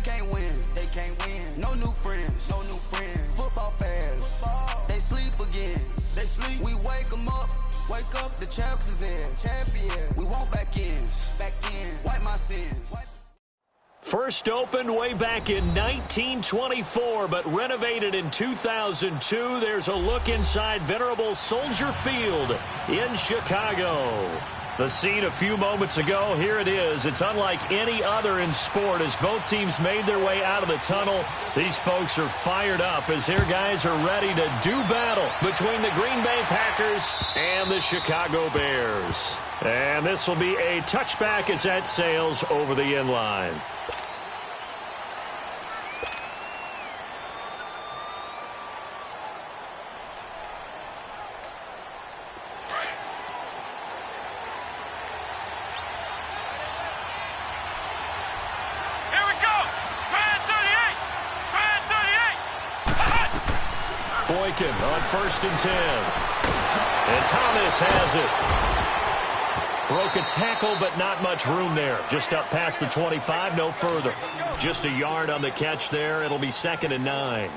can't win. No new friends. Football fans. They sleep again. We wake them up. The champs is in. We want back ends. Wipe my sins. First opened way back in 1924, but renovated in 2002. There's a look inside venerable Soldier Field in Chicago. The scene a few moments ago, here it is. It's unlike any other in sport as both teams made their way out of the tunnel. These folks are fired up as their guys are ready to do battle between the Green Bay Packers and the Chicago Bears. And this will be a touchback as that sails over the end line. Boykin on 1st and 10. And Thomas has it. Broke a tackle, but not much room there. Just up past the 25, no further. Just a yard on the catch there. It'll be 2nd and 9.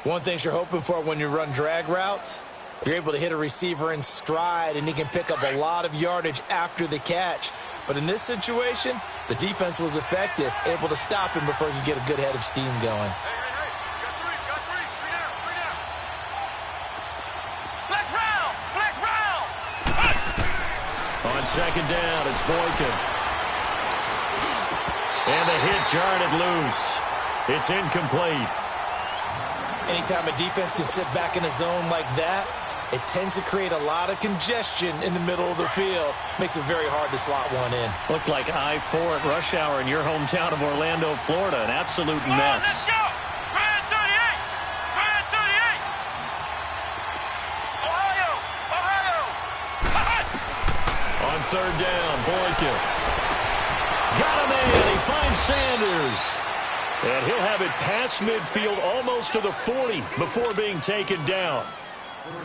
One thing you're hoping for when you run drag routes, you're able to hit a receiver in stride, and he can pick up a lot of yardage after the catch. But in this situation, the defense was effective, able to stop him before he could get a good head of steam going. On 2nd down, it's Boykin. And the hit jarred it loose. It's incomplete. Anytime a defense can sit back in a zone like that, it tends to create a lot of congestion in the middle of the field. Makes it very hard to slot one in. Looked like I-4 at rush hour in your hometown of Orlando, Florida. An absolute mess. Let's go! Brand 38! Brand 38! Ohio! On 3rd down, Boykin. Got him in. He finds Sanders. And he'll have it past midfield almost to the 40 before being taken down.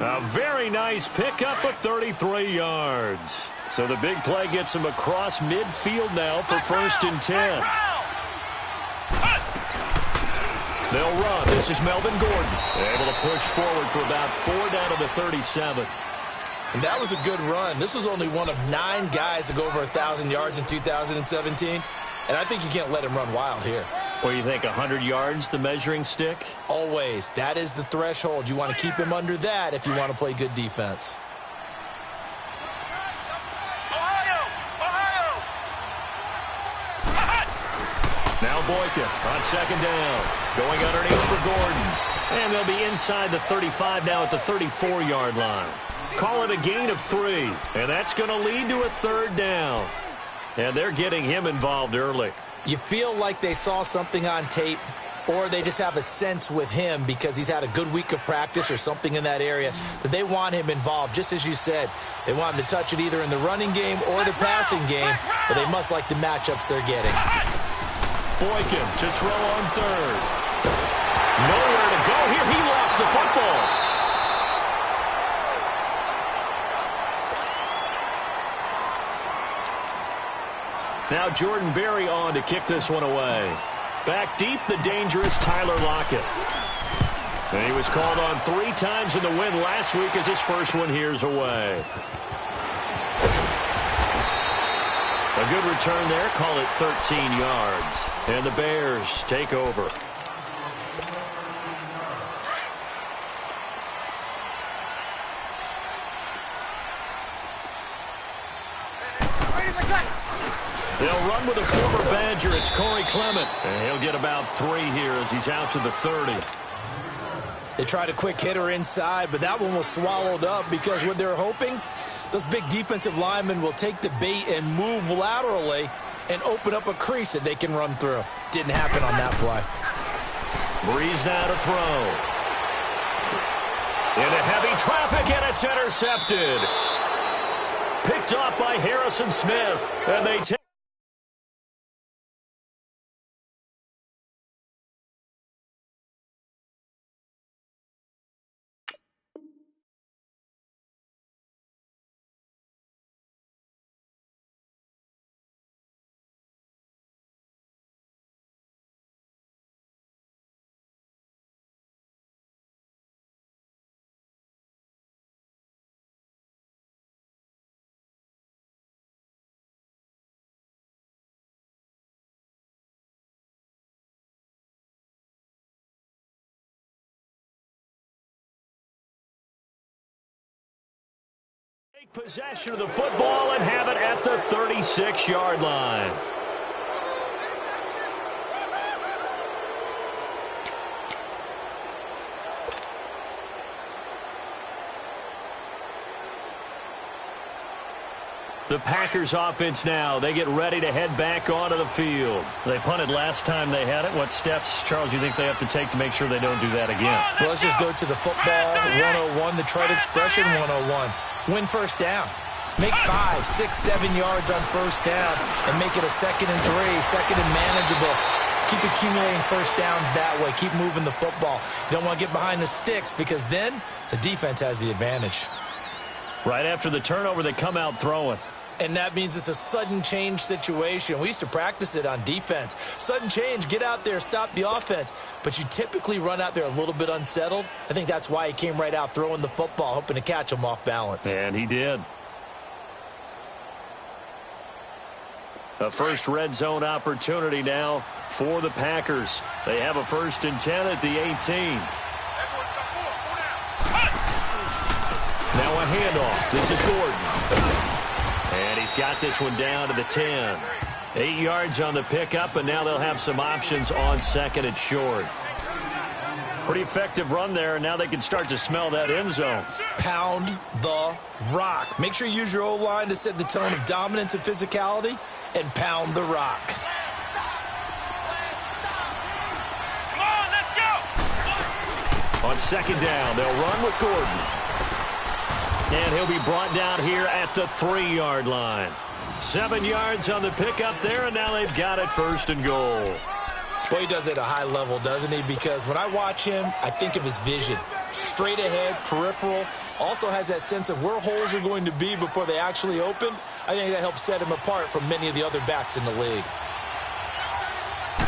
A very nice pickup of 33 yards. So the big play gets him across midfield now for 1st and 10. They'll run. This is Melvin Gordon. Able to push forward for about 4 down to the 37. And that was a good run. This was only one of 9 guys to go over 1,000 yards in 2017. And I think you can't let him run wild here. What do you think, 100 yards, the measuring stick? Always. That is the threshold. You want to keep him under that if you want to play good defense. Ohio! Now Boykin on 2nd down. Going underneath for Gordon. And they'll be inside the 35 now at the 34-yard line. Call it a gain of 3. And that's going to lead to a 3rd down. And they're getting him involved early. You feel like they saw something on tape, or they just have a sense with him because he's had a good week of practice or something in that area that they want him involved. Just as you said, they want him to touch it either in the running game or the passing game, but they must like the matchups they're getting. Boykin to throw on 3rd. Nowhere to go here. He lost the football. Now Jordan Berry on to kick this one away. Back deep, the dangerous Tyler Lockett. And he was called on 3 times in the win last week as his first one here's away. A good return there, call it 13 yards. And the Bears take over. They'll run with a former Badger. It's Corey Clement. And he'll get about 3 here as he's out to the 30. They tried a quick hitter inside, but that one was swallowed up because what they're hoping, those big defensive linemen will take the bait and move laterally and open up a crease that they can run through. Didn't happen on that play. Breeze now to throw. Into heavy traffic, and it's intercepted. Picked off by Harrison Smith, and they take Possession of the football and have it at the 36-yard line. The Packers offense now. They get ready to head back onto the field. They punted last time they had it. What steps, Charles, you think they have to take to make sure they don't do that again? Well, let's just go to the football 101, the trite expression 101. Win first down. Make 5, 6, 7 yards on first down and make it a 2nd and 3, second and manageable. Keep accumulating first downs that way. Keep moving the football. You don't want to get behind the sticks because then the defense has the advantage. Right after the turnover, they come out throwing. And that means it's a sudden change situation. We used to practice it on defense. Sudden change, get out there, stop the offense. But you typically run out there a little bit unsettled. I think that's why he came right out throwing the football, hoping to catch him off balance. And he did. A first red zone opportunity now for the Packers. They have a 1st and 10 at the 18. Now a handoff. This is Gordon. And he's got this one down to the 10. 8 yards on the pickup, and now they'll have some options on 2nd and short. Pretty effective run there, and now they can start to smell that end zone. Pound the rock. Make sure you use your O-line to set the tone of dominance and physicality, and pound the rock. Come on, let's go. On 2nd down, they'll run with Gordon. And he'll be brought down here at the 3-yard line. 7 yards on the pickup there, and now they've got it 1st and goal. Boy, he does it at a high level, doesn't he? Because when I watch him, I think of his vision. Straight ahead, peripheral. Also has that sense of where holes are going to be before they actually open. I think that helps set him apart from many of the other backs in the league.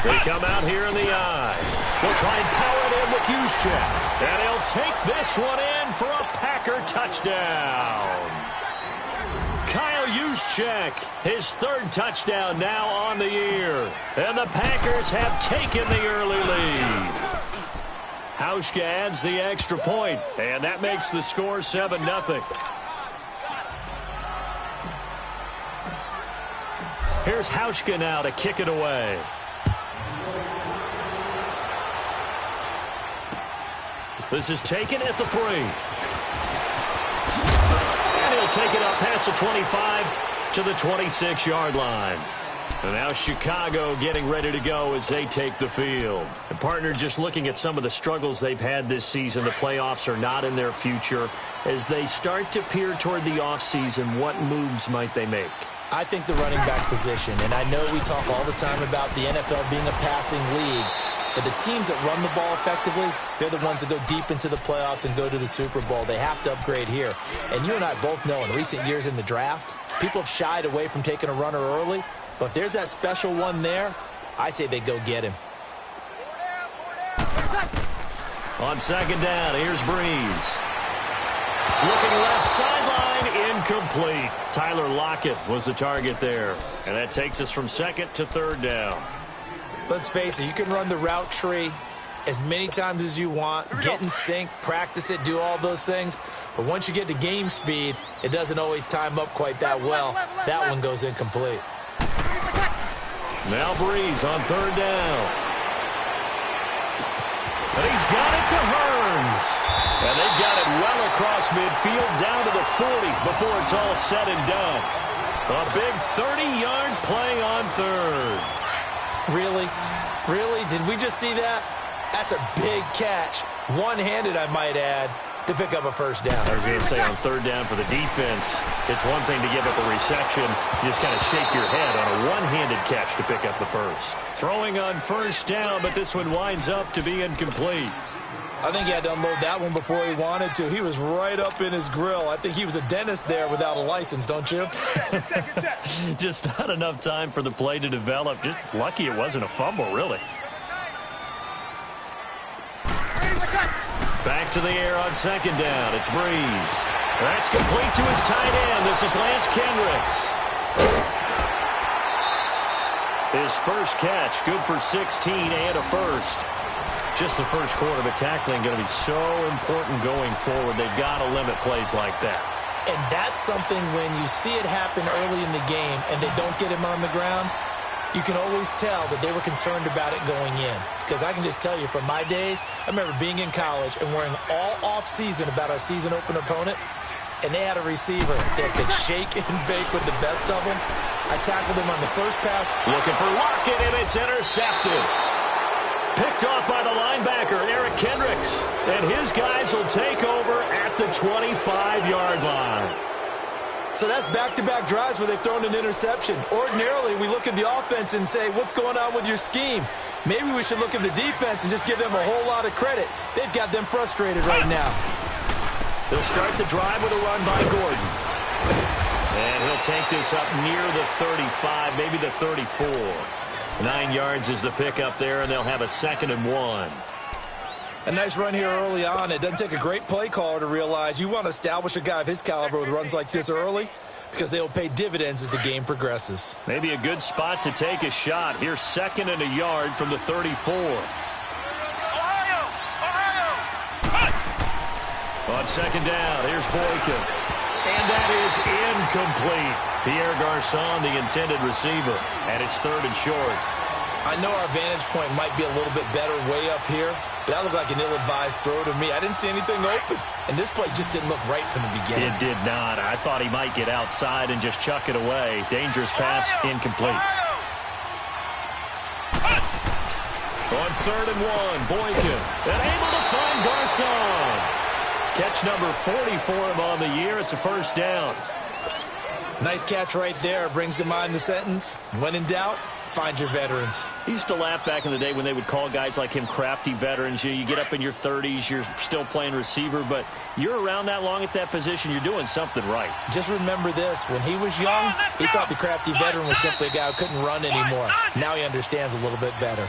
They come out here in the eye. They'll try and power it in with Juszczyk. And he'll take this one in for a Packer touchdown. Kyle Juszczyk, his 3rd touchdown now on the year. And the Packers have taken the early lead. Hauschka adds the extra point, and that makes the score 7-0. Here's Hauschka now to kick it away. This is taken at the 3. And he'll take it up past the 25 to the 26-yard line. And now Chicago getting ready to go as they take the field. And partner, just looking at some of the struggles they've had this season, the playoffs are not in their future. As they start to peer toward the offseason, what moves might they make? I think the running back position, and I know we talk all the time about the NFL being a passing league, but the teams that run the ball effectively, they're the ones that go deep into the playoffs and go to the Super Bowl. They have to upgrade here. And you and I both know in recent years in the draft, people have shied away from taking a runner early. But if there's that special one there, I say they go get him. On 2nd down, here's Breeze. Looking left sideline, incomplete. Tyler Lockett was the target there. And that takes us from 2nd to 3rd down. Let's face it, you can run the route tree as many times as you want, get in sync, practice it, do all those things. But once you get to game speed, it doesn't always time up quite that well. That one goes incomplete. Now Breeze on 3rd down. And he's got it to Hearns. And they've got it well across midfield down to the 40 before it's all said and done. A big 30-yard play on 3rd. Really? Really? Did we just see that? That's a big catch. One-handed, I might add, to pick up a 1st down. I was going to say on 3rd down for the defense, it's one thing to give up a reception. You just kind of shake your head on a one-handed catch to pick up the 1st. Throwing on 1st down, but this one winds up to be incomplete. I think he had to unload that one before he wanted to. He was right up in his grill. I think he was a dentist there without a license, don't you? Just not enough time for the play to develop. Just lucky it wasn't a fumble, really. Back to the air on 2nd down. It's Breeze. That's complete to his tight end. This is Lance Kendricks. His 1st catch, good for 16 and a 1st. Just the 1st quarter, but tackling going to be so important going forward. They've got to limit plays like that. And that's something when you see it happen early in the game and they don't get him on the ground, you can always tell that they were concerned about it going in. Because I can just tell you from my days, I remember being in college and worrying all off-season about our season opener opponent, and they had a receiver that could shake and bake with the best of them. I tackled him on the first pass. Looking for Lockett, and it's intercepted. Picked off by the linebacker, Eric Kendricks. And his guys will take over at the 25-yard line. So that's back-to-back drives where they've thrown an interception. Ordinarily, we look at the offense and say, what's going on with your scheme? Maybe we should look at the defense and just give them a whole lot of credit. They've got them frustrated right now. They'll start the drive with a run by Gordon. And he'll take this up near the 35, maybe the 34. 9 yards is the pickup there, and they'll have a 2nd and 1. A nice run here early on. It doesn't take a great play caller to realize you want to establish a guy of his caliber with runs like this early because they will pay dividends as the game progresses. Maybe a good spot to take a shot. Here's 2nd and a yard from the 34. Ohio! On 2nd down, here's Boykin. And that is incomplete. Pierre Garçon, the intended receiver. And it's 3rd and short. I know our vantage point might be a little bit better way up here, but that looked like an ill-advised throw to me. I didn't see anything open, and this play just didn't look right from the beginning. It did not. I thought he might get outside and just chuck it away. Dangerous pass, incomplete. On 3rd and 1, Boykin. And able to find Garçon. Catch number 40 for him on the year. It's a 1st down. Nice catch right there. Brings to mind the sentence, when in doubt, find your veterans. I used to laugh back in the day when they would call guys like him crafty veterans. You get up in your 30s, you're still playing receiver, but you're around that long at that position, you're doing something right. Just remember this. When he was young, he thought the crafty veteran was simply a guy who couldn't run anymore. Now he understands a little bit better.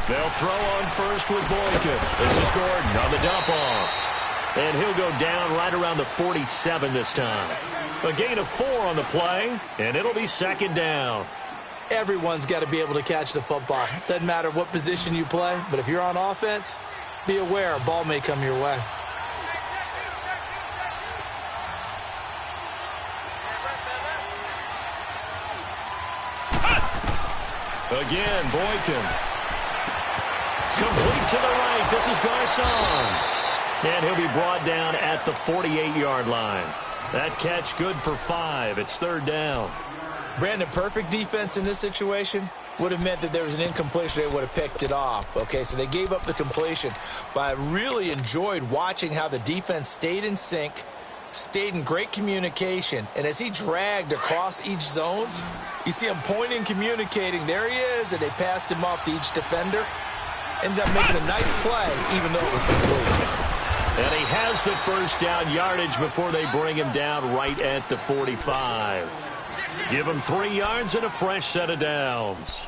They'll throw on first with Boykin. This is Gordon on the dump off. And he'll go down right around the 47 this time. A gain of 4 on the play, and it'll be 2nd down. Everyone's got to be able to catch the football. Doesn't matter what position you play, but if you're on offense, be aware a ball may come your way. Again, Boykin. Complete to the right. This is Garçon. And he'll be brought down at the 48-yard line. That catch good for 5. It's 3rd down. Brandon, perfect defense in this situation would have meant that there was an incompletion. They would have picked it off. Okay, so they gave up the completion. But I really enjoyed watching how the defense stayed in sync, stayed in great communication, and as he dragged across each zone, you see him pointing, communicating. There he is, and they passed him off to each defender. Ended up making a nice play, even though it was complete. And he has the 1st down yardage before they bring him down right at the 45. Give him 3 yards and a fresh set of downs.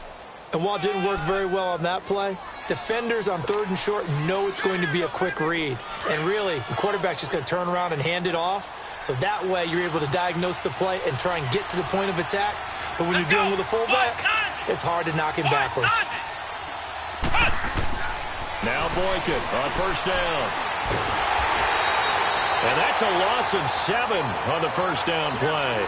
And while it didn't work very well on that play, defenders on 3rd and short know it's going to be a quick read. And really, the quarterback's just going to turn around and hand it off. So that way, you're able to diagnose the play and try and get to the point of attack. But when you're dealing with a fullback, it's hard to knock him backwards. Now Boykin on 1st down. And that's a loss of 7 on the 1st down play.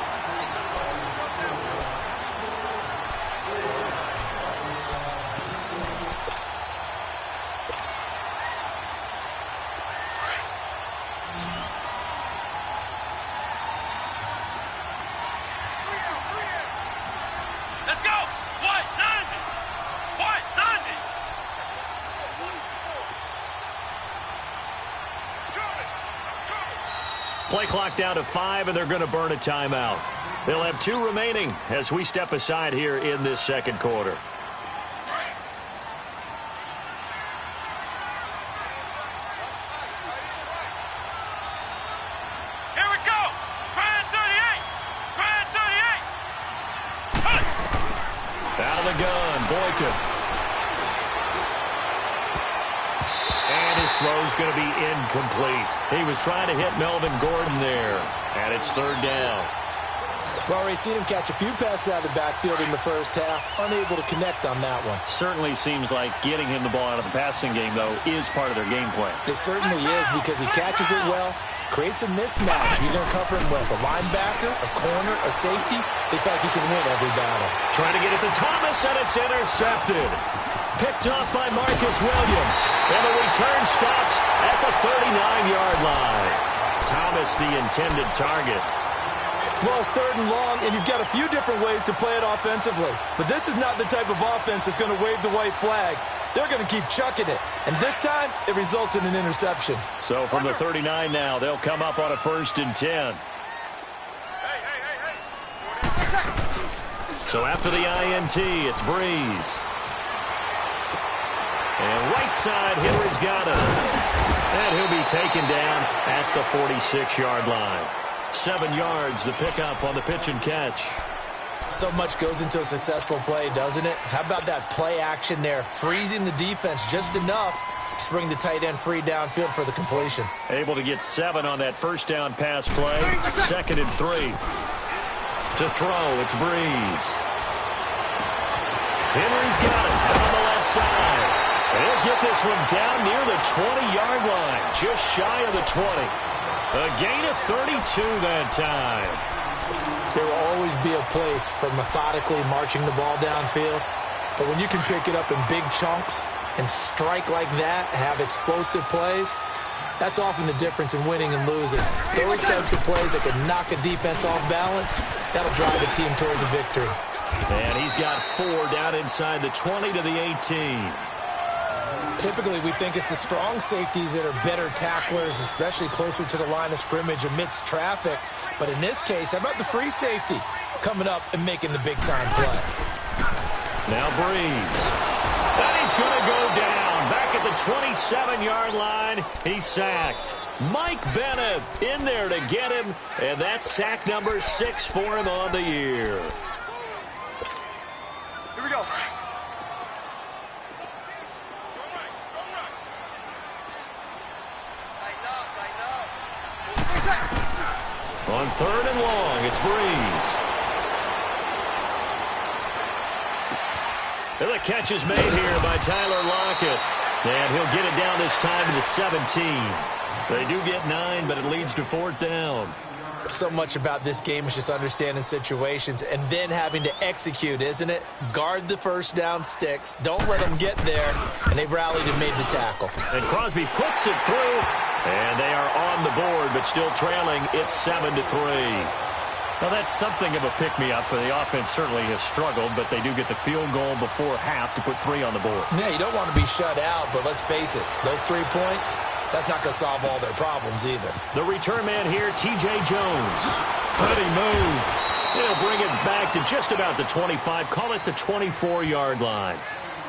Play clock down to 5, and they're going to burn a timeout. They'll have 2 remaining as we step aside here in this 2nd quarter. Here we go! Grand 38! Grand 38! Out of the gun, Boykin. And his throw's going to be incomplete. He was trying to hit Melvin Gordon there, and it's third down. We've already seen him catch a few passes out of the backfield in the first half, unable to connect on that one. Certainly seems like getting him the ball out of the passing game, though, is part of their game plan. It certainly is, because he catches it well, creates a mismatch. You're going to cover him with a linebacker, a corner, a safety. They feel like he can win every battle. Trying to get it to Thomas, and it's intercepted. Picked off by Marcus Williams. And the return stops at the 39-yard line. Thomas, the intended target. Well, it's third and long, and you've got a few different ways to play it offensively. But this is not the type of offense that's going to wave the white flag. They're going to keep chucking it. And this time, it results in an interception. So from the 39 now, they'll come up on a 1st and 10. So after the INT, it's Breeze. And right side, Henry's got him. And he'll be taken down at the 46-yard line. 7 yards, the pickup on the pitch and catch. So much goes into a successful play, doesn't it? How about that play action there, freezing the defense just enough to bring the tight end free downfield for the completion. Able to get 7 on that first down pass play. 2nd and 3. To throw, it's Breeze. Henry's got it on the left side. And he'll get this one down near the 20-yard line, just shy of the 20. A gain of 32 that time. There will always be a place for methodically marching the ball downfield. But when you can pick it up in big chunks and strike like that, have explosive plays, that's often the difference in winning and losing. Those types of plays that can knock a defense off balance, that'll drive a team towards a victory. And he's got 4 down inside the 20 to the 18. Typically, we think it's the strong safeties that are better tacklers, especially closer to the line of scrimmage amidst traffic. But in this case, how about the free safety coming up and making the big-time play? Now Breeze. And he's going to go down. Back at the 27-yard line, he's sacked. Mike Bennett in there to get him, and that's sack number 6 for him on the year. Here we go. On 3rd and long, it's Breeze. And the catch is made here by Tyler Lockett. And he'll get it down this time to the 17. They do get 9, but it leads to 4th down. So much about this game is just understanding situations and then having to execute, isn't it? Guard the first down sticks. Don't let them get there. And they rallied and made the tackle. And Crosby puts it through. And they are on the board, but still trailing. It's 7-3. Well, that's something of a pick-me-up. The offense certainly has struggled, but they do get the field goal before half to put 3 on the board. Yeah, you don't want to be shut out, but let's face it, those 3 points, that's not going to solve all their problems either. The return man here, T.J. Jones. Pretty move. He'll bring it back to just about the 25. Call it the 24-yard line.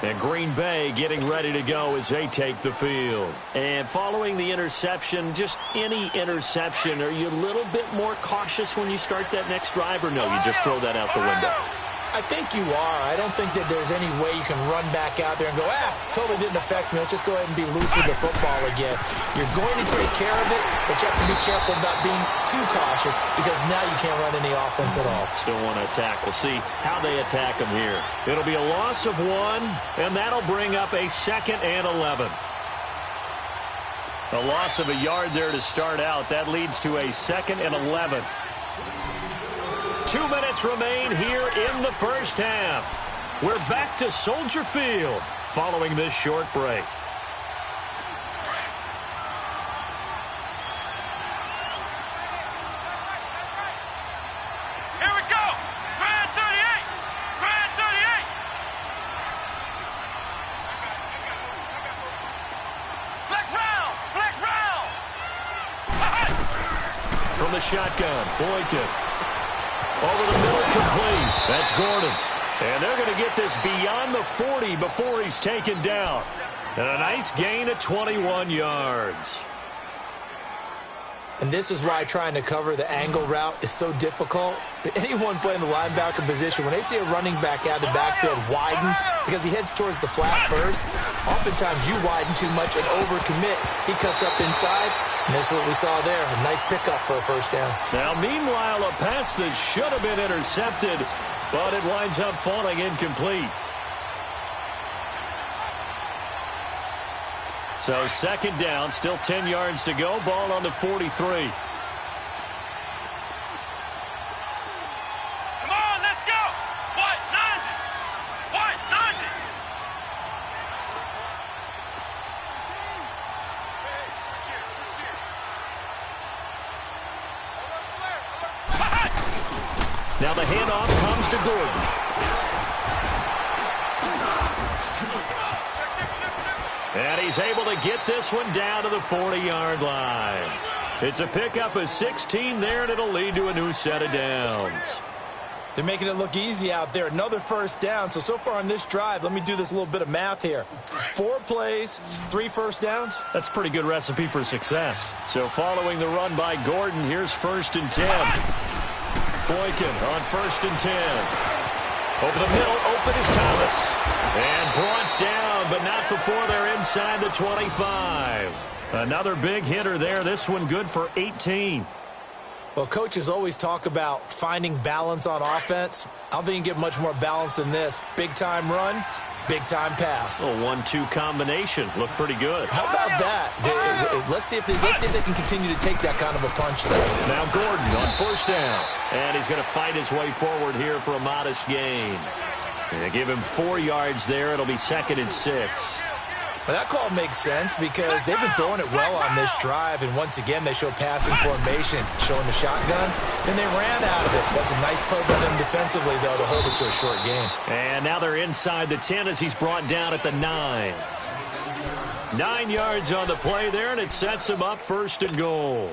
And Green Bay getting ready to go as they take the field. And following the interception, just any interception, are you a little bit more cautious when you start that next drive, or no, you just throw that out the window? I think you are. I don't think that there's any way you can run back out there and go, totally didn't affect me. Let's just go ahead and be loose with the football again. You're going to take care of it, but you have to be careful about being too cautious because now you can't run any offense at all. Still want to attack. We'll see how they attack them here. It'll be a loss of 1, and that'll bring up a 2nd and 11. A loss of a yard there to start out. That leads to a 2nd and 11. 2 minutes remain here in the first half. We're back to Soldier Field following this short break. Here we go. Red 38. Red 38. Flex round. Flex round. From the shotgun, Boykin. Over the middle, complete. That's Gordon. And they're going to get this beyond the 40 before he's taken down. And a nice gain of 21 yards. And this is why trying to cover the angle route is so difficult. Anyone playing the linebacker position, when they see a running back out of the backfield widen, because he heads towards the flat first, oftentimes you widen too much and overcommit. He cuts up inside, and that's what we saw there. A nice pickup for a first down. Now, meanwhile, a pass that should have been intercepted, but it winds up falling incomplete. So second down, still 10 yards to go. Ball on the 43. Come on, let's go. What? 90. What? 90. Now the handoff comes to Gordon. And he's able to get this one down to the 40-yard line. It's a pickup of 16 there, and it'll lead to a new set of downs. They're making it look easy out there. Another first down. So far on this drive, let me do this little bit of math here. 4 plays, 3 first downs. That's a pretty good recipe for success. So following the run by Gordon, here's 1st and 10. Boykin on 1st and 10. Over the middle, open is Thomas. And brought down, but not before they're inside the 25. Another big hitter there. This one good for 18. Well, coaches always talk about finding balance on offense. I don't think you can get much more balance than this. Big-time run, big-time pass. A 1-2 combination. Looked pretty good. How about that? Let's see if they can continue to take that kind of a punch there. Now Gordon on 1st down. And he's going to fight his way forward here for a modest gain. They give him 4 yards there. It'll be 2nd and 6. Well, that call makes sense because they've been throwing it well on this drive, and once again they show passing formation, showing the shotgun. Then they ran out of it. That's a nice play by them defensively, though, to hold it to a short game. And now they're inside the 10 as he's brought down at the 9. 9 yards on the play there, and it sets him up 1st and goal.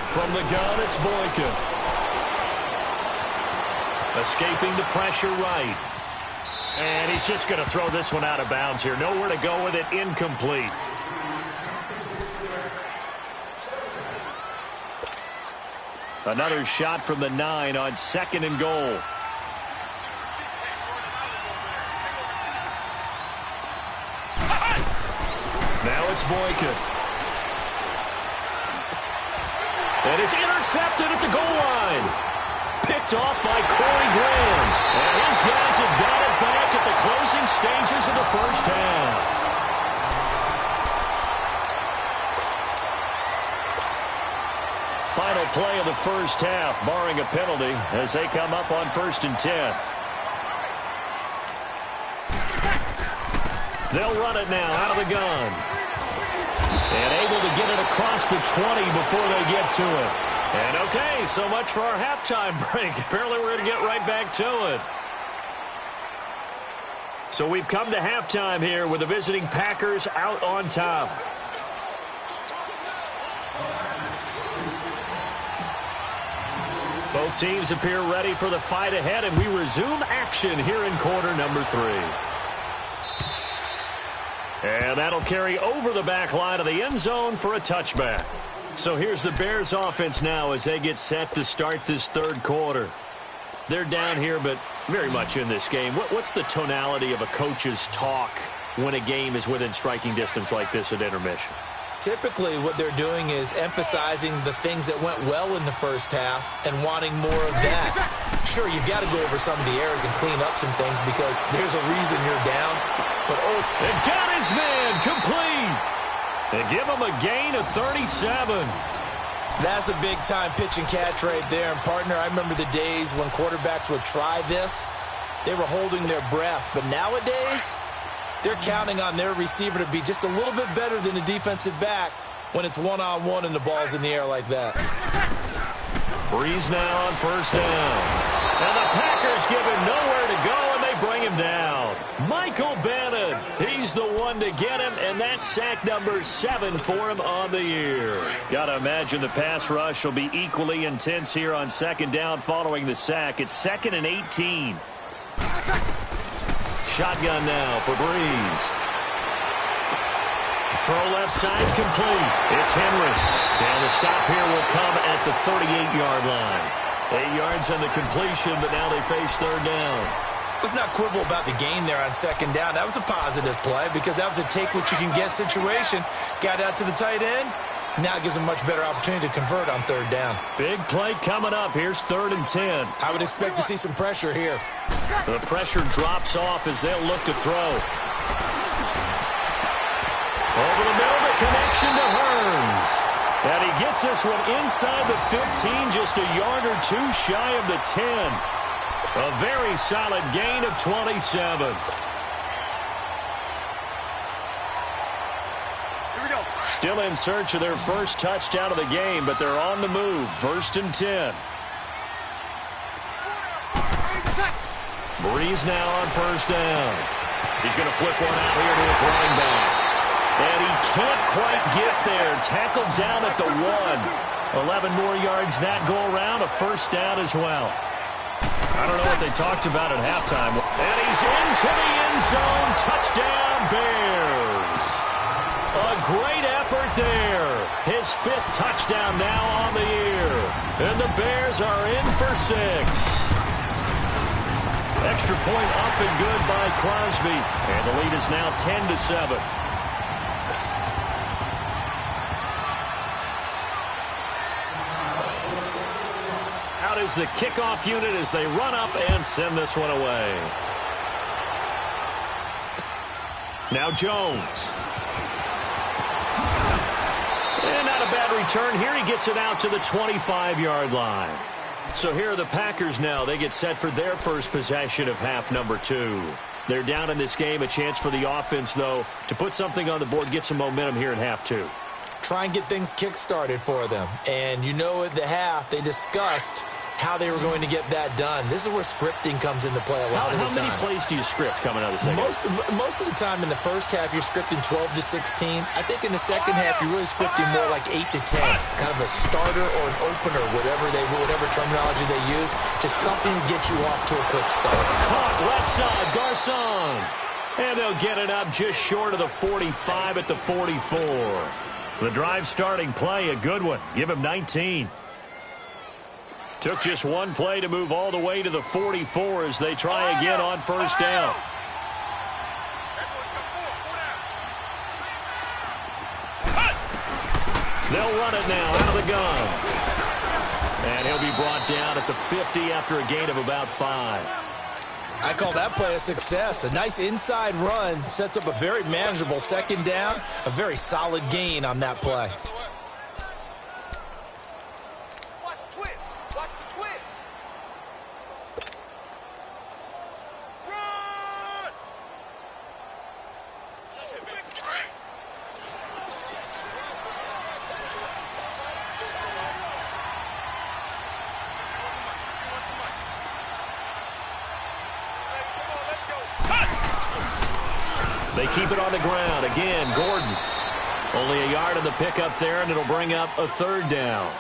From the gun, it's Boykin. Escaping the pressure right. And he's just going to throw this one out of bounds here. Nowhere to go with it. Incomplete. Another shot from the 9 on 2nd and goal. Now it's Boykin. And it's intercepted at the goal line. Picked off by Corey Graham. And his guys have got it back at the closing stages of the first half. Final play of the first half, barring a penalty, as they come up on 1st and 10. They'll run it now out of the gun. And able to get it across the 20 before they get to it. And okay, so much for our halftime break. Apparently we're going to get right back to it. So we've come to halftime here with the visiting Packers out on top. Both teams appear ready for the fight ahead, and we resume action here in quarter number 3. And that'll carry over the back line of the end zone for a touchback. So here's the Bears offense now as they get set to start this third quarter. They're down here, but very much in this game. What's the tonality of a coach's talk when a game is within striking distance like this at intermission? Typically, what they're doing is emphasizing the things that went well in the first half and wanting more of that. Sure, you've got to go over some of the errors and clean up some things because there's a reason you're down. But and got his man complete. They give him a gain of 37. That's a big-time pitch and catch right there. And, partner, I remember the days when quarterbacks would try this. They were holding their breath. But nowadays, they're counting on their receiver to be just a little bit better than the defensive back when it's one-on-one and the ball's in the air like that. Breeze now on 1st down. And the Packers give him nowhere to go, and they bring him down. Michael Bannon, he's the one to get him, and that's sack number 7 for him on the year. Got to imagine the pass rush will be equally intense here on second down following the sack. It's 2nd and 18. Shotgun now for Breeze. Throw left side complete. It's Henry. And the stop here will come at the 38-yard line. 8 yards on the completion, but now they face third down. Let's not quibble about the gain there on second down. That was a positive play because that was a take-what-you-can-get situation. Got out to the tight end. Now it gives them a much better opportunity to convert on third down. Big play coming up. Here's 3rd and 10. I would expect to see some pressure here. The pressure drops off as they'll look to throw. Over the middle, the connection to Hearns. And he gets this one inside the 15, just a yard or 2 shy of the 10. A very solid gain of 27. Still in search of their first touchdown of the game, but they're on the move. 1st and 10. Breeze now on 1st down. He's going to flip one out here to his running back. And he can't quite get there. Tackled down at the 1. 11 more yards that go around. A 1st down as well. I don't know what they talked about at halftime. And he's into the end zone. Touchdown, Bears. A great effort there. His 5th touchdown now on the year. And the Bears are in for 6. Extra point up and good by Crosby. And the lead is now 10-7. Out is the kickoff unit as they run up and send this one away. Now Jones. And not a bad return here. He gets it out to the 25-yard line. So here are the Packers now. They get set for their first possession of half number 2. They're down in this game. A chance for the offense, though, to put something on the board, get some momentum here in half 2. Try and get things kick-started for them. And you know at the half, they discussed how they were going to get that done. This is where scripting comes into play a lot of the time. How many plays do you script coming out of the second? Most of the time in the first half, you're scripting 12 to 16. I think in the second half, you're really scripting more like 8 to 10. Kind of a starter or an opener, whatever terminology they use. Just something to get you off to a quick start. Caught left side, Garcon. And they'll get it up just short of the 45 at the 44. The drive starting play, a good one. Give him 19. Took just one play to move all the way to the 44 as they try again on 1st down. They'll run it now out of the gun. And he'll be brought down at the 50 after a gain of about 5. I call that play a success. A nice inside run sets up a very manageable second down. A very solid gain on that play. They keep it on the ground. Again, Gordon. Only a yard on the pickup there, and it'll bring up a 3rd down.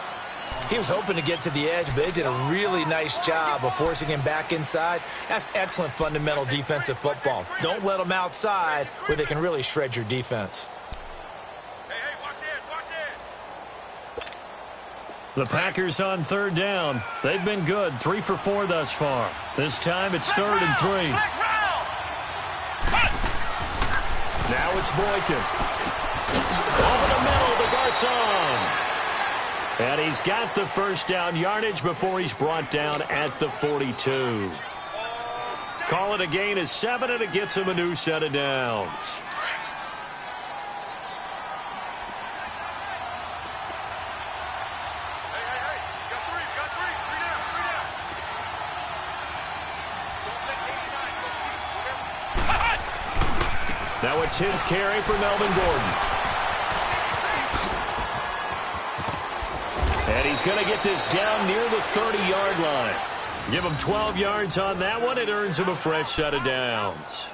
He was hoping to get to the edge, but they did a really nice job of forcing him back inside. That's excellent fundamental defensive football. Don't let them outside where they can really shred your defense. The Packers on 3rd down. They've been good, 3 for 4 thus far. This time it's 3rd and 3. Now it's Boykin. Over the middle to Garcon. And he's got the 1st down yardage before he's brought down at the 42. Call it a gain of 7, and it gets him a new set of downs. Now a 10th carry for Melvin Gordon. And he's going to get this down near the 30-yard line. Give him 12 yards on that one. It earns him a fresh set of downs.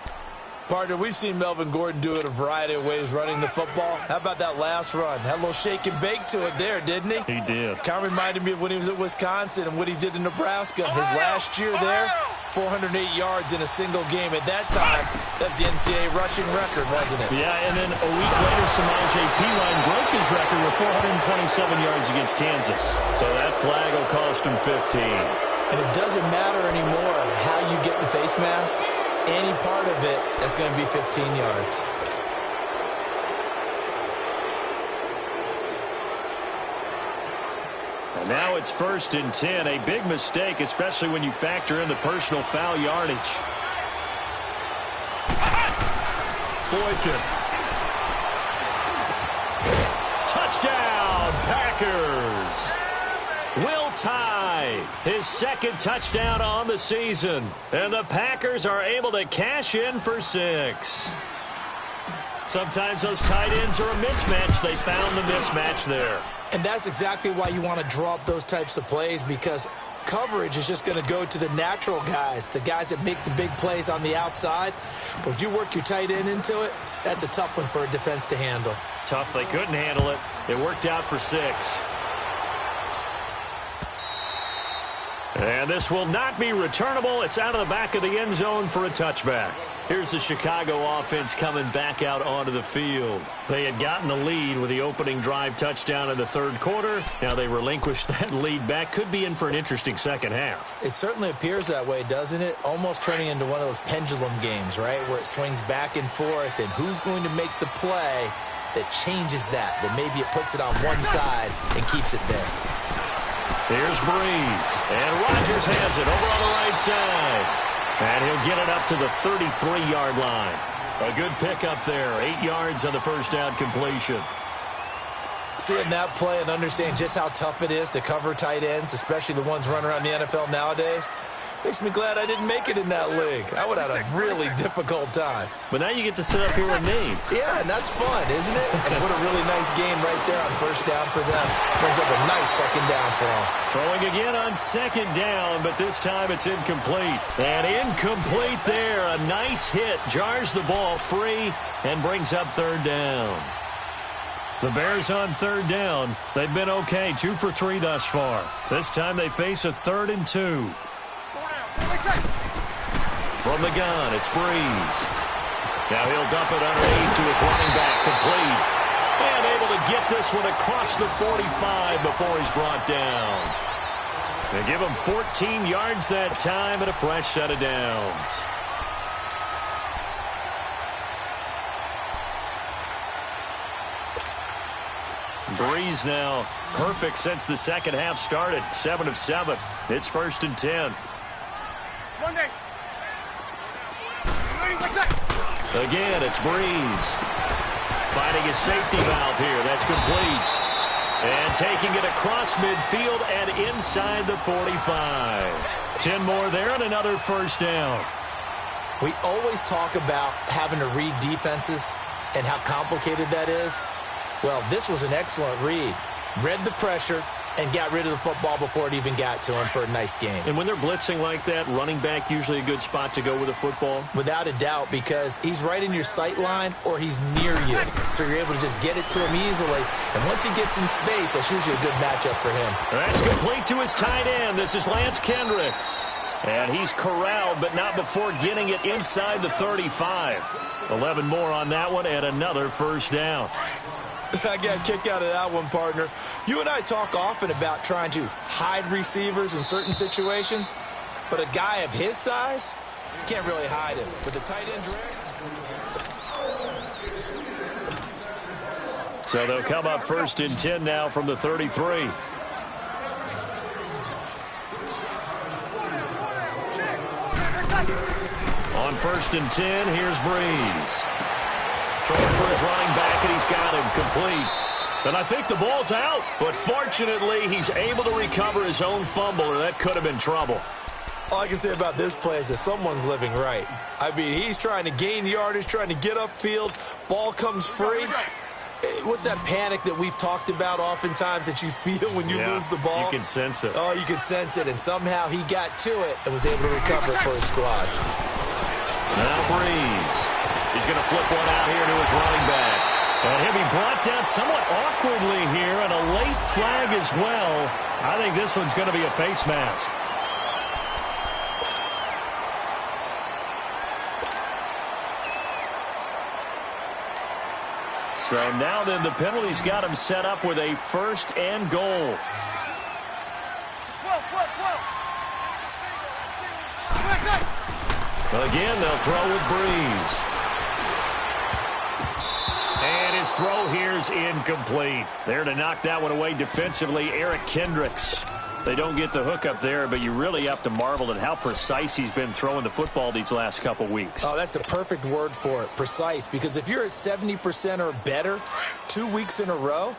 Partner, we've seen Melvin Gordon do it a variety of ways running the football. How about that last run? Had a little shake and bake to it there, didn't he? He did. Kind of reminded me of when he was at Wisconsin and what he did in Nebraska. His last year there, 408 yards in a single game. At that time, that's the NCAA rushing record, wasn't it? Yeah, and then a week later, Samaje Perine broke his record with 427 yards against Kansas. So that flag will cost him 15. And it doesn't matter anymore how you get the face mask. Any part of it is going to be 15 yards. And now it's 1st and 10. A big mistake, especially when you factor in the personal foul yardage. Boykin. Touchdown, Packers. Will Tye, his second touchdown on the season. And the Packers are able to cash in for 6. Sometimes those tight ends are a mismatch. They found the mismatch there. And that's exactly why you want to draw up those types of plays, because coverage is just going to go to the natural guys, the guys that make the big plays on the outside. But if you work your tight end into it, that's a tough one for a defense to handle. Tough. They couldn't handle it. It worked out for 6. And this will not be returnable. It's out of the back of the end zone for a touchback. Here's the Chicago offense coming back out onto the field. They had gotten the lead with the opening drive touchdown in the third quarter. Now they relinquished that lead back. Could be in for an interesting second half. It certainly appears that way, doesn't it? Almost turning into one of those pendulum games, right, where it swings back and forth, and who's going to make the play that changes that maybe it puts it on one side and keeps it there. Here's Breeze, and Rodgers has it over on the right side. And he'll get it up to the 33-yard line. A good pickup there, 8 yards on the first down completion. Seeing that play and understanding just how tough it is to cover tight ends, especially the ones running around the NFL nowadays, makes me glad I didn't make it in that league. I would have had a really difficult time. But now you get to sit up here with me. Yeah, and that's fun, isn't it? And what a really nice game right there on first down for them. Brings up a nice second down for them. Throwing again on second down, but this time it's incomplete. And incomplete there. A nice hit. Jars the ball free and brings up third down. The Bears on third down. They've been okay. 2 for 3 thus far. This time they face a 3rd and 2. From the gun, it's Breeze. Now he'll dump it underneath to his running back, complete. And able to get this one across the 45 before he's brought down. They give him 14 yards that time and a fresh set of downs. Breeze now perfect since the second half started. 7 of 7. It's 1st and 10. Again, it's Breeze. Finding his safety valve here. That's complete. And taking it across midfield and inside the 45. 10 more there and another first down. We always talk about having to read defenses and how complicated that is. Well, this was an excellent read. Read the pressure and got rid of the football before it even got to him for a nice game. And when they're blitzing like that, running back usually a good spot to go with the football? Without a doubt, because he's right in your sight line or he's near you. So you're able to just get it to him easily. And once he gets in space, that's usually a good matchup for him. That's complete to his tight end. This is Lance Kendricks. And he's corralled, but not before getting it inside the 35. 11 more on that one and another first down. I got a kick out of that one, partner. You and I talk often about trying to hide receivers in certain situations, but a guy of his size, you can't really hide him. With the tight end drag. So they'll come up 1st and 10 now from the 33. On 1st and 10, here's Breeze. Throwing for his running back, and he's got him complete. And I think the ball's out, but fortunately, he's able to recover his own fumble, or that could have been trouble. All I can say about this play is that someone's living right. I mean, he's trying to gain yardage, trying to get upfield. Ball comes free. What's that panic that we've talked about oftentimes that you feel when you lose the ball? You can sense it. Oh, you can sense it, and somehow he got to it and was able to recover it for his squad. Now Breeze. He's going to flip one out here to his running back. And he'll be brought down somewhat awkwardly here, and a late flag as well. I think this one's going to be a face mask. So now then the penalty's got him set up with a 1st and goal. Again, they'll throw with Breeze. And his throw here's incomplete. There to knock that one away defensively, Eric Kendricks. They don't get the hook up there, but you really have to marvel at how precise he's been throwing the football these last couple weeks. Oh, that's the perfect word for it, precise. Because if you're at 70% or better 2 weeks in a row,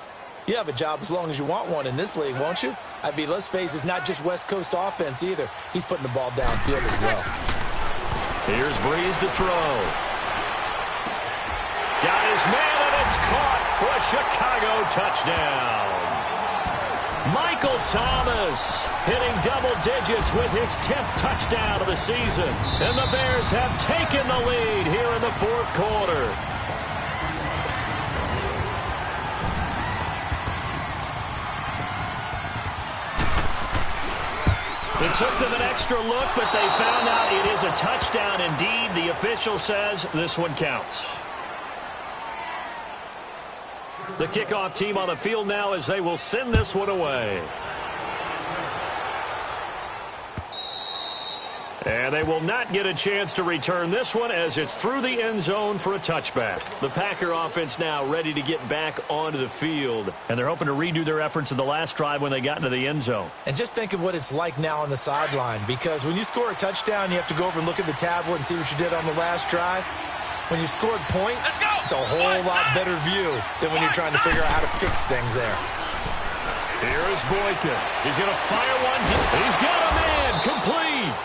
you have a job as long as you want one in this league, won't you? I mean, let's face it, it's not just West Coast offense either. He's putting the ball downfield as well. Here's Breeze to throw. Got his man, and it's caught for a Chicago touchdown. Michael Thomas hitting double digits with his 10th touchdown of the season. And the Bears have taken the lead here in the 4th quarter. It took them an extra look, but they found out it is a touchdown indeed. The official says this one counts. The kickoff team on the field now as they will send this one away. And they will not get a chance to return this one as it's through the end zone for a touchback. The Packer offense now ready to get back onto the field. And they're hoping to redo their efforts in the last drive when they got into the end zone. And just think of what it's like now on the sideline. Because when you score a touchdown, you have to go over and look at the tablet and see what you did on the last drive. When you scored points, it's a whole lot better view than when you're trying to figure out how to fix things there. Here is Boykin. He's going to fire one. He's got a man complete.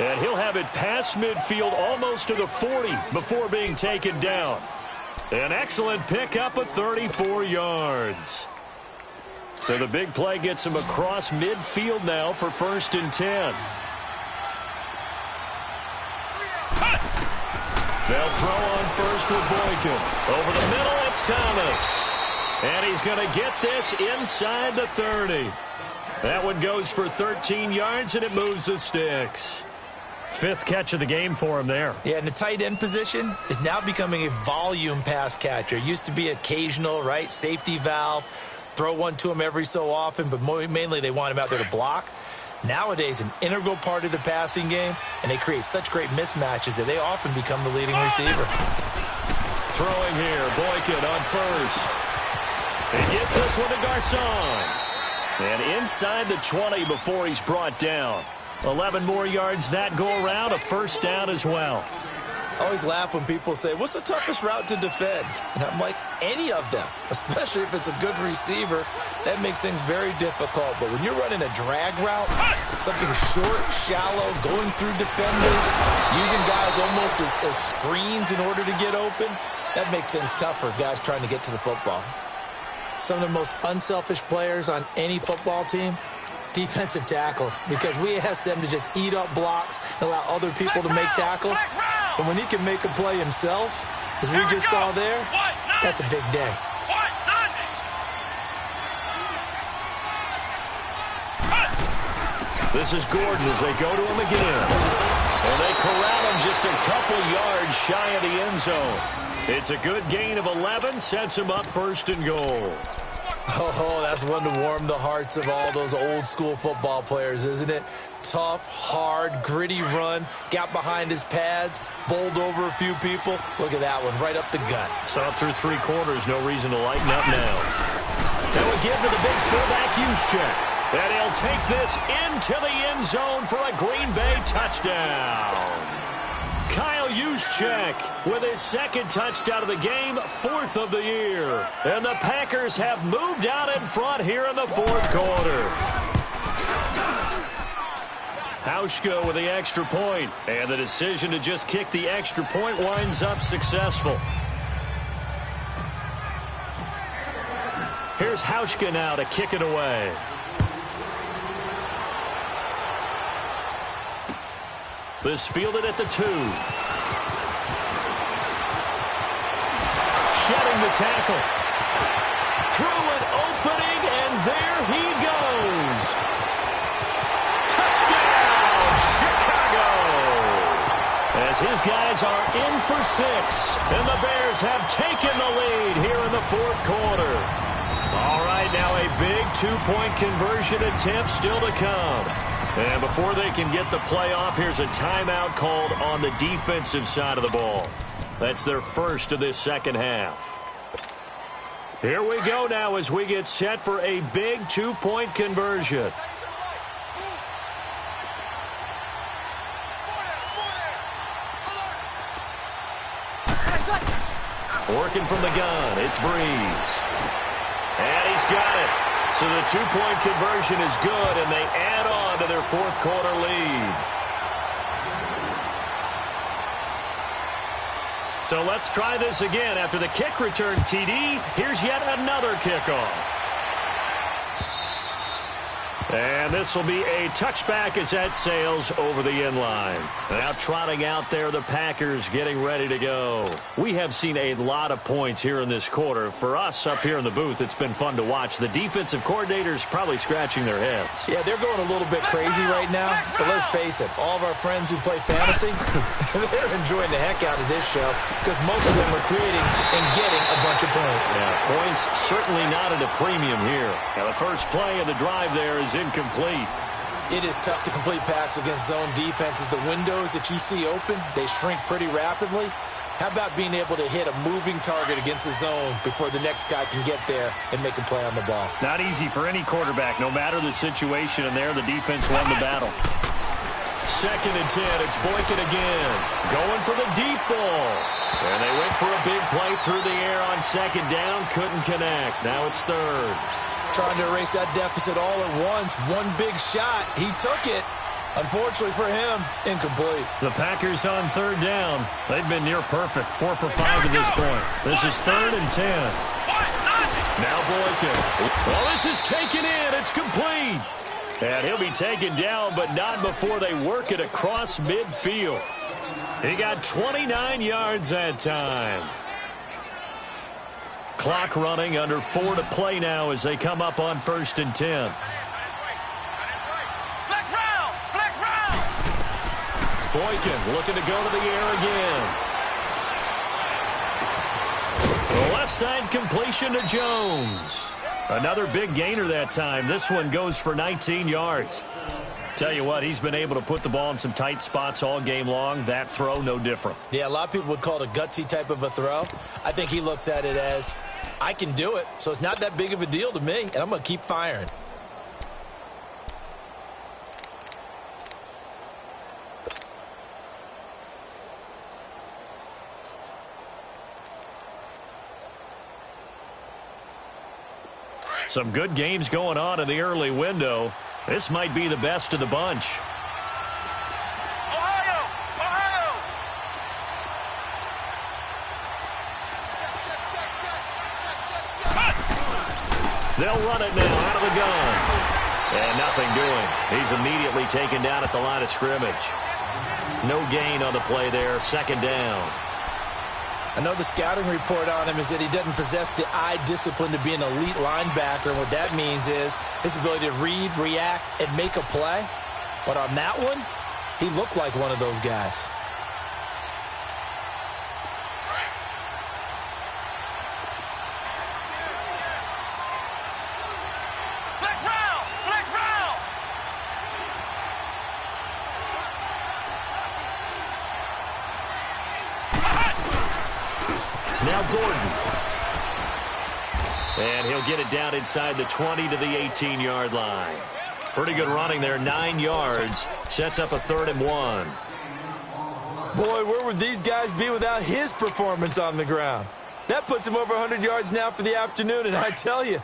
And he'll have it past midfield almost to the 40 before being taken down. An excellent pickup of 34 yards. So the big play gets him across midfield now for 1st and 10. They'll throw on first with Boykin. Over the middle, it's Thomas. And he's going to get this inside the 30. That one goes for 13 yards, and it moves the sticks. 5th catch of the game for him there. Yeah, and the tight end position is now becoming a volume pass catcher. It used to be occasional, right? Safety valve. Throw one to him every so often, but mainly they want him out there to block. Nowadays, an integral part of the passing game, and they create such great mismatches that they often become the leading receiver. Throwing here, Boykin on first. He gets this one to Garcon. And inside the 20 before he's brought down. 11 more yards that go around, a 1st down as well. I always laugh when people say, what's the toughest route to defend? And I'm like, any of them, especially if it's a good receiver. That makes things very difficult. But when you're running a drag route, something short, shallow, going through defenders, using guys almost as screens in order to get open, that makes things tough for guys trying to get to the football. Some of the most unselfish players on any football team, defensive tackles, because we ask them to just eat up blocks and allow other people to make tackles. But when he can make a play himself, as we just saw there, that's a big day. This is Gordon as they go to him again. And they corral him just a couple yards shy of the end zone. It's a good gain of 11, sets him up 1st and goal. Oh, that's one to warm the hearts of all those old school football players, isn't it? Tough, hard, gritty run, got behind his pads, bowled over a few people. Look at that one, right up the gut. So up through 3 quarters, no reason to lighten up now. They will give to the big fullback Juszczyk. And he'll take this into the end zone for a Green Bay touchdown. Kyle Juszczyk with his 2nd touchdown of the game, 4th of the year. And the Packers have moved out in front here in the 4th quarter. Hauschka with the extra point. And the decision to just kick the extra point winds up successful. Here's Hauschka now to kick it away. This fielded at the 2. Shedding the tackle. Through an opening, and there he goes. Touchdown, Chicago! As his guys are in for 6, and the Bears have taken the lead here in the 4th quarter. All right, now a big 2-point conversion attempt still to come. And before they can get the play off, here's a timeout called on the defensive side of the ball. That's their first of this second half. Here we go now as we get set for a big 2-point conversion. Working from the gun, it's Breeze. And he's got it. So the 2-point conversion is good, and they add on to their 4th quarter lead. So let's try this again. After the kick return TD, here's yet another kickoff. And this will be a touchback as that sails over the end line. Now trotting out there, the Packers getting ready to go. We have seen a lot of points here in this quarter. For us up here in the booth, it's been fun to watch. The defensive coordinators probably scratching their heads. Yeah, they're going a little bit crazy right now. But let's face it, all of our friends who play fantasy, they're enjoying the heck out of this show because most of them are creating and getting a bunch of points. Yeah, points certainly not at a premium here. Now the first play of the drive there is incomplete. It is tough to complete passes against zone defenses. The windows that you see open, they shrink pretty rapidly. How about being able to hit a moving target against a zone before the next guy can get there and make a play on the ball? Not easy for any quarterback, no matter the situation, and there the defense won the battle. 2nd and 10, it's Boykin again. Going for the deep ball. And they went for a big play through the air on 2nd down, couldn't connect. Now it's 3rd. Trying to erase that deficit all at once. One big shot. He took it. Unfortunately for him, incomplete. The Packers on 3rd down. They've been near perfect. 4 for 5 at this point. This is 3rd and 10. Now Boykin. Well, this is taken in. It's complete. And he'll be taken down, but not before they work it across midfield. He got 29 yards that time. Clock running, under 4 to play now as they come up on 1st and 10. Flex round! Flex round! Boykin looking to go to the air again. The left side completion to Jones. Another big gainer that time. This one goes for 19 yards. Tell you what, he's been able to put the ball in some tight spots all game long. That throw, no different. Yeah, a lot of people would call it a gutsy type of a throw. I think he looks at it as, I can do it, so it's not that big of a deal to me, and I'm going to keep firing. Some good games going on in the early window. This might be the best of the bunch. Ohio! Ohio! They'll run it now out of the gun. And nothing doing. He's immediately taken down at the line of scrimmage. No gain on the play there. 2nd down. I know the scouting report on him is that he doesn't possess the eye discipline to be an elite linebacker. And what that means is his ability to read, react, and make a play. But on that one, he looked like one of those guys. Flex round! Flex round! Now Gordon. And he'll get it down inside the 20 to the 18-yard line. Pretty good running there, 9 yards. Sets up a 3rd and 1. Boy, where would these guys be without his performance on the ground? That puts him over 100 yards now for the afternoon, and I tell you,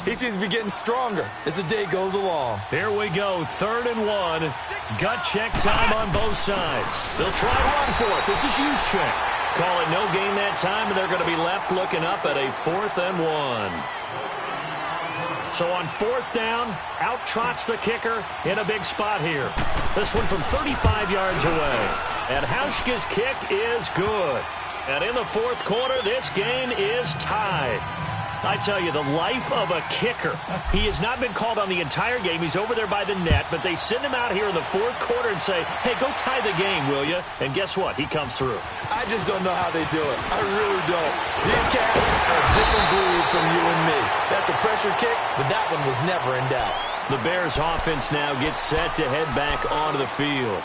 he seems to be getting stronger as the day goes along. Here we go, 3rd and 1. Gut check time on both sides. They'll try to run for it. This is Juszczyk. Call it no gain that time, and they're going to be left looking up at a 4th and 1. So on 4th down, out trots the kicker in a big spot here. This one from 35 yards away. And Hauschka's kick is good. And in the 4th quarter, this game is tied. I tell you, the life of a kicker. He has not been called on the entire game. He's over there by the net, but they send him out here in the 4th quarter and say, hey, go tie the game, will you? And guess what? He comes through. I just don't know how they do it. I really don't. These cats are a different breed from you and me. That's a pressure kick, but that one was never in doubt. The Bears offense now gets set to head back onto the field.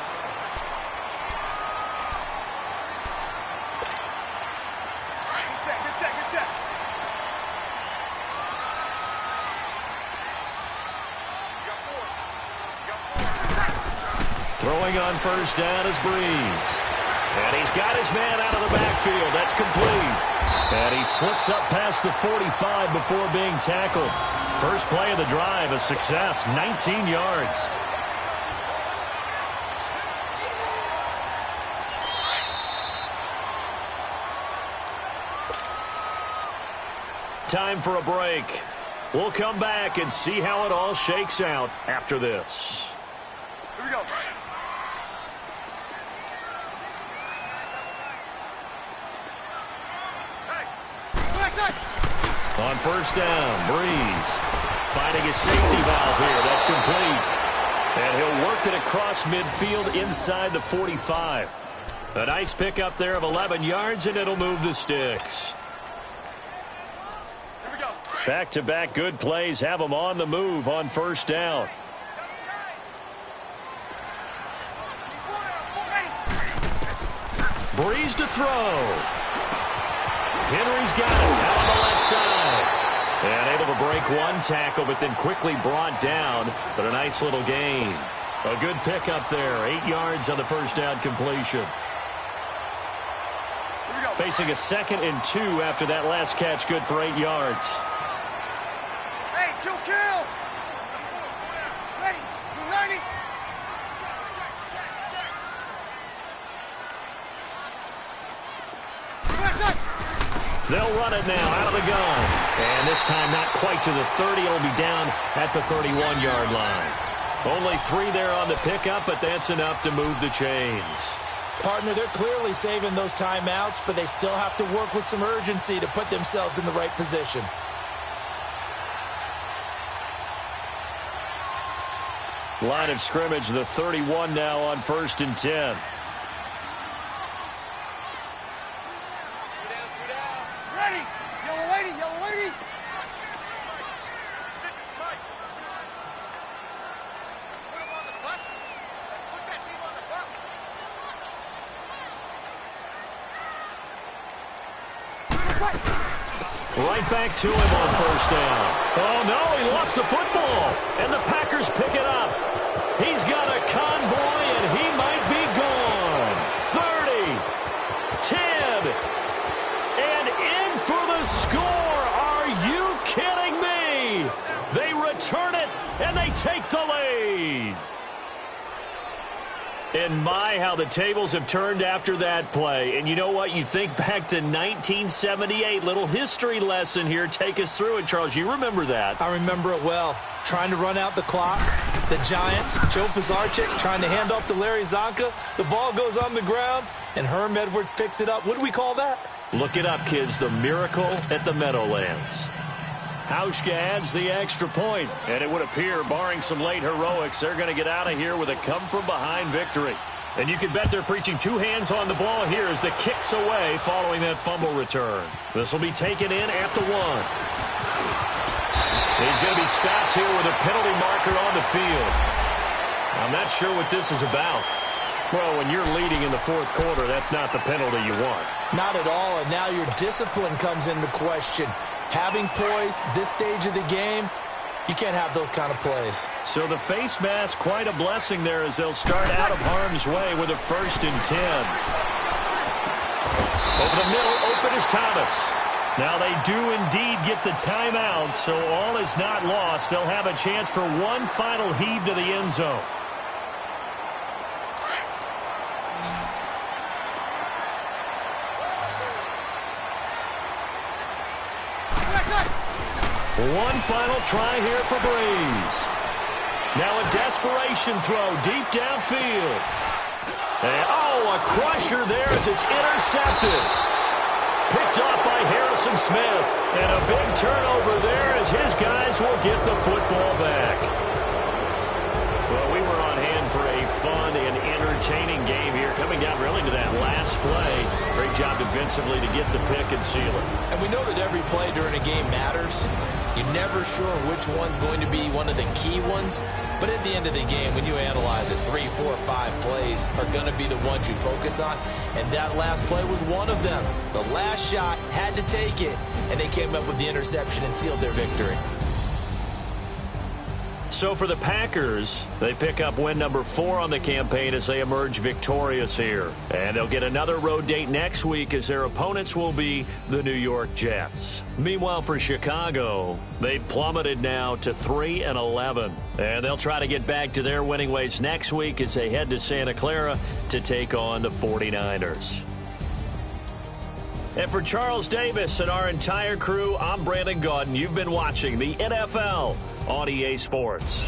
Throwing on 1st down is Breeze. And he's got his man out of the backfield. That's complete. And he slips up past the 45 before being tackled. First play of the drive, a success, 19 yards. Time for a break. We'll come back and see how it all shakes out after this. Here we go. On 1st down, Breeze finding his safety valve here. That's complete. And he'll work it across midfield inside the 45. A nice pickup there of 11 yards, and it'll move the sticks. Here we go. Back-to-back good plays have them on the move on 1st down. Breeze to throw. Henry's got it out on the left side. And able to break one tackle, but then quickly brought down. But a nice little gain. A good pickup there. 8 yards on the 1st down completion. Facing a 2nd and 2 after that last catch. Good for 8 yards. Hey, kill. Ready. 90. They'll run it now out of the gun. And this time not quite to the 30. It'll be down at the 31-yard line. Only 3 there on the pickup, but that's enough to move the chains. Partner, they're clearly saving those timeouts, but they still have to work with some urgency to put themselves in the right position. Line of scrimmage, the 31 now on 1st and 10. Ready. Yellow lady. Right back to him on 1st down. Oh, no, he lost the football. And the Packers pick it up. He's got a convoy, and he might be gone. 30, 10, and in for the score. Are you kidding me? They return it, and they take the lead. And my, how the tables have turned after that play. And you know what? You think back to 1978. Little history lesson here. Take us through it, Charles. You remember that. I remember it well. Trying to run out the clock. The Giants, Joe Fazarczyk trying to hand off to Larry Zonka. The ball goes on the ground, and Herm Edwards picks it up. What do we call that? Look it up, kids. The miracle at the Meadowlands. Hauschka adds the extra point, and it would appear, barring some late heroics, they're going to get out of here with a come-from-behind victory. And you can bet they're preaching 2 hands on the ball here as the kick's away following that fumble return. This will be taken in at the 1. He's going to be stopped here with a penalty marker on the field. I'm not sure what this is about. Well, when you're leading in the 4th quarter, that's not the penalty you want. Not at all, and now your discipline comes into question. Having poise this stage of the game, you can't have those kind of plays. So the face mask, quite a blessing there as they'll start out of harm's way with a 1st and 10. Over the middle, open is Thomas. Now they do indeed get the timeout, so all is not lost. They'll have a chance for one final heave to the end zone. One final try here for Breeze. Now a desperation throw deep downfield. And, a crusher there as it's intercepted. Picked off by Harrison Smith. And a big turnover there as his guys will get the football back. Well, we were on hand for a fun and entertaining game here, coming down really to that last play. Great job defensively to get the pick and seal it. And we know that every play during a game matters. You're never sure which one's going to be one of the key ones. But at the end of the game, when you analyze it, 3, 4, 5 plays are going to be the ones you focus on. And that last play was one of them. The last shot had to take it, and they came up with the interception and sealed their victory. So for the Packers, they pick up win number 4 on the campaign as they emerge victorious here. And they'll get another road date next week as their opponents will be the New York Jets. Meanwhile, for Chicago, they've plummeted now to 3-11. And they'll try to get back to their winning ways next week as they head to Santa Clara to take on the 49ers. And for Charles Davis and our entire crew, I'm Brandon Gaudin. You've been watching the NFL on EA Sports.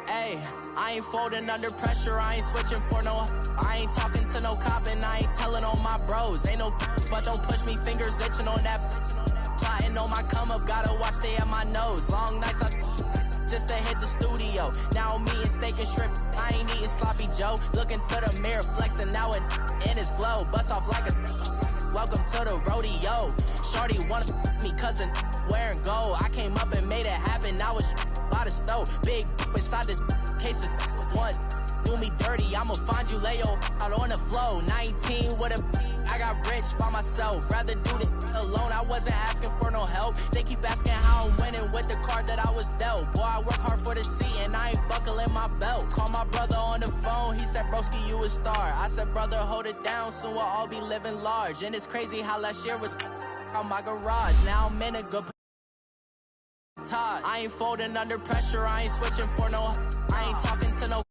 Hey, I ain't folding under pressure, I ain't switching for no. I ain't talking to no cop and I ain't telling on my bros. Ain't no but don't push me, fingers itching on that. Plotting on my come up, gotta watch stay at my nose. Long nights just to hit the studio. Now I'm eating steak and shrimp, I ain't eating sloppy Joe. Looking to the mirror, flexing now and in his glow. Bust off like a welcome to the rodeo. Shorty wanna me cousin wearing gold. I came up and made it happen, now it's by the stove. Big inside this case is once do me dirty, I'ma find you lay your out on the floor. 19 with a I got rich by myself, rather do this alone. I wasn't asking for no help, they keep asking how I'm winning with the card that I was dealt. Boy, I work hard for the seat and I ain't buckling my belt. Call my brother on the phone, he said broski you a star. I said brother hold it down, soon we'll all be living large. And it's crazy how last year was on my garage, now I'm in a good I ain't folding under pressure, I ain't switching for no. I ain't talking to no